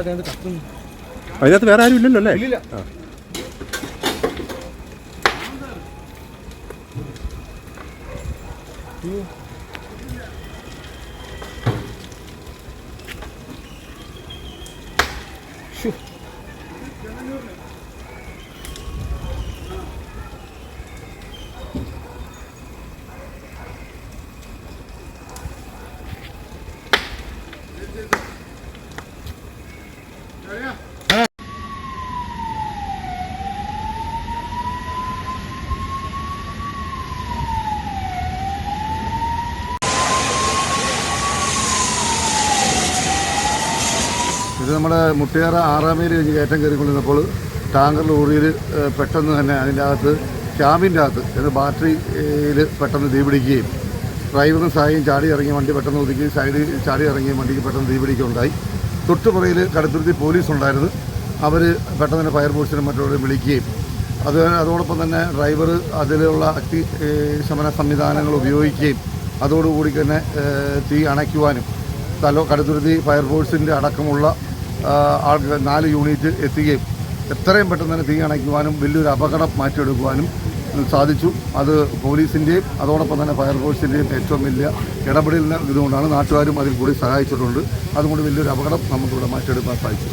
അതിനകത്ത് വേറെ ആരും ഇല്ലല്ലോ അല്ലേ? ഇല്ല. ഇത് നമ്മുടെ മുട്ടിയാറ 6 മൈൽ കഴിഞ്ഞ് കയറ്റം കയറിക്കൊണ്ടിരുന്നപ്പോൾ ടാങ്കർ ലോറിയിൽ പെട്ടെന്ന് തന്നെ അതിൻ്റെ അകത്ത് ക്യാബിൻ്റെ അകത്ത് ബാറ്ററിയിൽ പെട്ടെന്ന് തീപിടിക്കുകയും ഡ്രൈവറും സായും ചാടി ഇറങ്ങിയ വണ്ടി പെട്ടെന്ന് ഒതുക്കി സൈഡിൽ ചാടി ഇറങ്ങിയ വണ്ടിക്ക് പെട്ടെന്ന് തീപിടിക്കുകയുണ്ടായി. തൊട്ടുപുറയിൽ കടുത്തുരുത്തി പോലീസ് ഉണ്ടായിരുന്നു. അവർ പെട്ടെന്ന് തന്നെ ഫയർഫോഴ്സിനും മറ്റുള്ളവരെ വിളിക്കുകയും അതോടൊപ്പം തന്നെ ഡ്രൈവർ അതിലുള്ള ശമന സംവിധാനങ്ങൾ ഉപയോഗിക്കുകയും അതോടുകൂടി തന്നെ തീ അണയ്ക്കുവാനും കടുത്തുരുത്തി ഫയർഫോഴ്സിൻ്റെ അടക്കമുള്ള 4 യൂണിറ്റ് എത്തുകയും എത്രയും പെട്ടെന്ന് തന്നെ തീ അണയ്ക്കുവാനും വലിയൊരു അപകടം മാറ്റിയെടുക്കുവാനും സാധിച്ചു. അത് പോലീസിൻ്റെയും അതോടൊപ്പം തന്നെ ഫയർഫോഴ്സിൻ്റെയും ഏറ്റവും വലിയ ഇടപെടലിന് ഇതുകൊണ്ടാണ് നാട്ടുകാരും അതിൽ കൂടി സഹായിച്ചിട്ടുണ്ട്. അതുകൊണ്ട് വലിയൊരു അപകടം നമുക്കിവിടെ മാറ്റിയെടുക്കാൻ സാധിച്ചു.